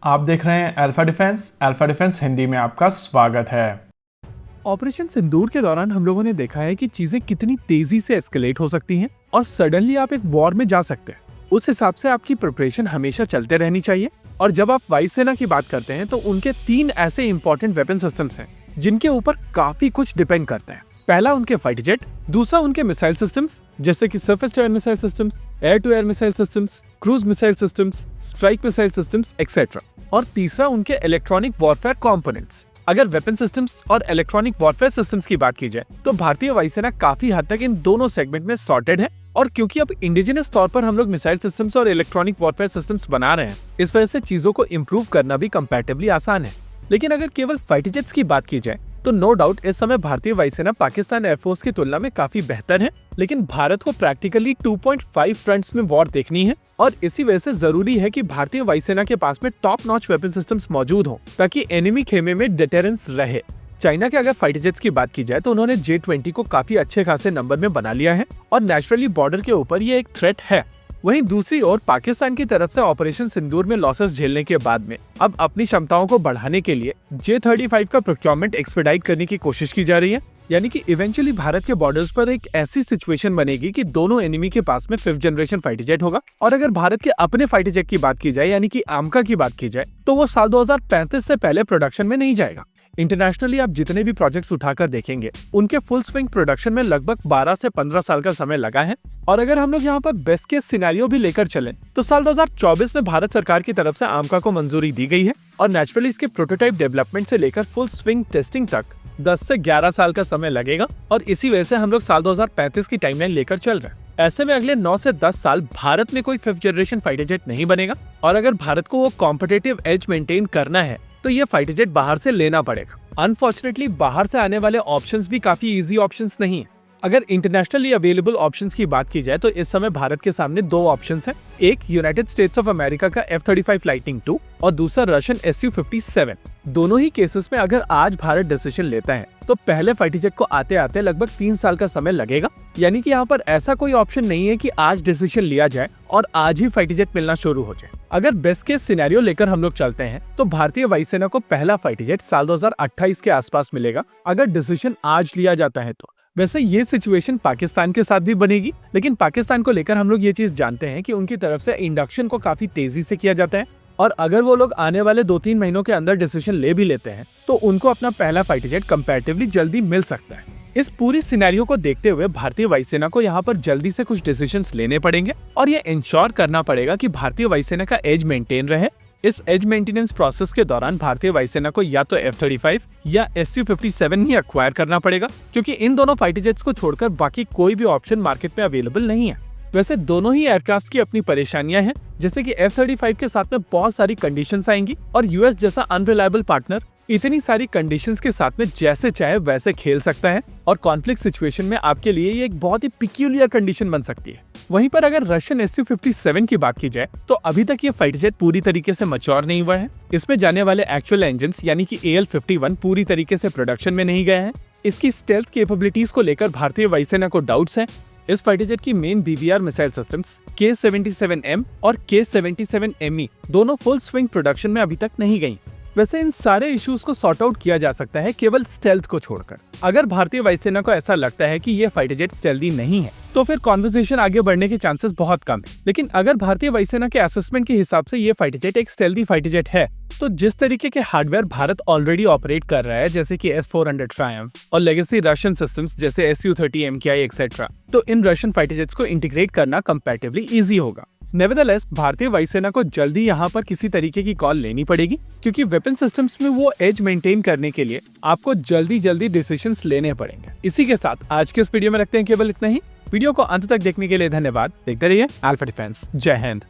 आप देख रहे हैं अल्फा डिफेंस हिंदी में आपका स्वागत है। ऑपरेशन सिंदूर के दौरान हम लोगों ने देखा है कि चीजें कितनी तेजी से एस्केलेट हो सकती हैं और सडनली आप एक वॉर में जा सकते हैं। उस हिसाब से आपकी प्रिपरेशन हमेशा चलते रहनी चाहिए। और जब आप वायुसेना की बात करते हैं तो उनके 3 ऐसे इंपॉर्टेंट वेपन सिस्टम्स हैं जिनके ऊपर काफी कुछ डिपेंड करते हैं। पहला उनके फाइटर जेट, दूसरा उनके मिसाइल सिस्टम्स जैसे कि surface to air missile systems, air to air missile systems, cruise missile systems, strike missile systems etcetera, और तीसरा उनके इलेक्ट्रॉनिक वॉरफेयर कंपोनेंट्स। अगर वेपन सिस्टम्स और इलेक्ट्रॉनिक वॉरफेयर सिस्टम्स की बात की जाए तो भारतीय वायुसेना काफी हद तक इन दोनों सेगमेंट में सॉर्टेड है। और क्योंकि अब इंडिजिनस तौर पर हम लोग मिसाइल सिस्टम्स और इलेक्ट्रॉनिक वॉरफेयर सिस्टम्स बना रहे हैं, इस वजह से चीजों को इम्प्रूव करना भी कंपैरेटिवली आसान है। लेकिन अगर केवल फाइटर जेट्स की बात की जाए तो नो डाउट इस समय भारतीय वायुसेना पाकिस्तान एयरफोर्स की तुलना में काफी बेहतर है। लेकिन भारत को प्रैक्टिकली 2.5 फ्रंट्स में वॉर देखनी है और इसी वजह से जरूरी है कि भारतीय वायुसेना के पास में टॉप नॉच वेपन सिस्टम्स मौजूद हों ताकि एनिमी खेमे में डिटेरेंस रहे। चाइना के अगर फाइटर जेट्स की बात की जाए तो उन्होंने J-20 को काफी अच्छे खासे नंबर में बना लिया है और नेचुरली बॉर्डर के ऊपर ये एक थ्रेट है। वहीं दूसरी ओर पाकिस्तान की तरफ से ऑपरेशन सिंदूर में लॉसेस झेलने के बाद में अब अपनी क्षमताओं को बढ़ाने के लिए J-35 का प्रोक्योरमेंट एक्सपेडाइट करने की कोशिश की जा रही है। यानी कि इवेंचुअली भारत के बॉर्डर्स पर एक ऐसी सिचुएशन बनेगी कि दोनों एनिमी के पास में 5th जनरेशन फाइटर जेट होगा। और अगर भारत के अपने फाइटर जेट की बात की जाए यानी कि आमका की बात की जाए तो वो साल 2035 से पहले प्रोडक्शन में नहीं जाएगा। इंटरनेशनली आप जितने भी प्रोजेक्ट्स उठाकर देखेंगे उनके फुल स्विंग प्रोडक्शन में लगभग 12 से 15 साल का समय लगा है। और अगर हम लोग यहाँ पर बेस्ट केस सिनेरियो भी लेकर चलें तो साल 2024 में भारत सरकार की तरफ से आमका को मंजूरी दी गई है और नेचुरली इसके प्रोटोटाइप डेवलपमेंट से लेकर फुल स्विंग टेस्टिंग तक 10 से 11 साल का समय लगेगा। और इसी वजह से हम लोग साल 2035 की टाइमलाइन लेकर चल रहे हैं। ऐसे में अगले 9 से 10 साल भारत में कोई 5th जनरेशन फाइटर जेट नहीं बनेगा और अगर भारत को वो कॉम्पिटिटिव एज मेंटेन करना है तो ये फाइटर जेट बाहर से लेना पड़ेगा। अनफॉर्चुनेटली बाहर से आने वाले ऑप्शंस भी काफी इजी ऑप्शंस नहीं है। अगर इंटरनेशनली अवेलेबल ऑप्शंस की बात की जाए तो इस समय भारत के सामने 2 ऑप्शंस हैं। एक यूनाइटेड स्टेट्स ऑफ अमेरिका का F-35 लाइटनिंग II और दूसरा रशियन Su-57। दोनों ही केसेस में अगर आज भारत डिसीजन लेता है तो पहले फाइटर जेट को आते आते लगभग 3 साल का समय लगेगा। यानी कि यहाँ पर ऐसा कोई ऑप्शन नहीं है कि आज डिसीजन लिया जाए और आज ही फाइटर जेट मिलना शुरू हो जाए। अगर बेस्ट केस सिनेरियो लेकर हम लोग चलते हैं तो भारतीय वायुसेना को पहला फाइटर जेट साल 2028 के आसपास मिलेगा अगर डिसीजन आज लिया जाता है तो। वैसे ये सिचुएशन पाकिस्तान के साथ भी बनेगी, लेकिन पाकिस्तान को लेकर हम लोग ये चीज जानते हैं कि उनकी तरफ से इंडक्शन को काफी तेजी से किया जाता है और अगर वो लोग आने वाले 2-3 महीनों के अंदर डिसीजन ले भी लेते हैं तो उनको अपना पहला फाइटर जेट कंपैरेटिवली जल्दी मिल सकता है। इस पूरी सिनेरियो को देखते हुए भारतीय वायुसेना को यहाँ पर जल्दी से कुछ डिसीजंस लेने पड़ेंगे और ये इंश्योर करना पड़ेगा कि भारतीय वायुसेना का एज मेंटेन रहे। इस एज मेंटेनेंस प्रोसेस के दौरान भारतीय वायुसेना को या तो F-35 या Su-57 ही एक्वायर करना पड़ेगा क्योंकि इन दोनों फाइटर जेट्स को छोड़कर बाकी कोई भी ऑप्शन मार्केट में अवेलेबल नहीं है। वैसे दोनों ही एयरक्राफ्ट की अपनी परेशानियां हैं, जैसे कि F-35 के साथ में बहुत सारी कंडीशंस आएंगी और यूएस जैसा अनरिलायबल पार्टनर इतनी सारी कंडीशंस के साथ में जैसे चाहे वैसे खेल सकता है और कॉन्फ्लिक्ट सिचुएशन में आपके लिए ये एक बहुत ही पिक्यूलियर कंडीशन बन सकती है। वहीं पर अगर रशियन Su-57 की बात की जाए तो अभी तक ये फाइटर जेट पूरी तरीके से मैच्योर नहीं हुआ है। इसमें जाने वाले एक्चुअल इंजन्स यानी कि AL-51 पूरी तरीके से प्रोडक्शन में नहीं गए हैं। इसकी स्टेल्थ कैपेबिलिटीज को लेकर भारतीय वायुसेना को डाउट्स हैं। इस फाइटर जेट की main BBR missile systems K-77M और K-77ME दोनों फुल स्विंग प्रोडक्शन में अभी तक नहीं गई। वैसे इन सारे इश्यूज को सॉर्ट आउट किया जा सकता है केवल स्टेल्थ को छोड़कर। अगर भारतीय वायुसेना को ऐसा लगता है कि ये फाइटर जेट स्टेल्दी नहीं है तो फिर कॉन्वर्सेशन आगे बढ़ने के चांसेस बहुत कम है। लेकिन अगर भारतीय वायुसेना के असेसमेंट के हिसाब से ये फाइटर जेट एक स्टेल्दी फाइटर जेट है तो जिस तरीके के हार्डवेयर भारत ऑलरेडी ऑपरेट कर रहा है जैसे कि S-400 ट्रायम्फ और लेगेसी रशियन सिस्टम्स जैसे Su-30 MKI एक्सेट्रा, तो इन रशियन फाइटर जेट्स को इंटीग्रेट करना कंपैरेटिवली इजी होगा। नेवरदलेस भारतीय वायुसेना को जल्दी यहाँ पर किसी तरीके की कॉल लेनी पड़ेगी क्योंकि वेपन सिस्टम्स में वो एज मेंटेन करने के लिए आपको जल्दी डिसीजंस लेने पड़ेंगे। इसी के साथ आज के इस वीडियो में रखते हैं केवल इतना ही। वीडियो को अंत तक देखने के लिए धन्यवाद। देखते रहिए अल्फा डिफेंस। जय हिंद।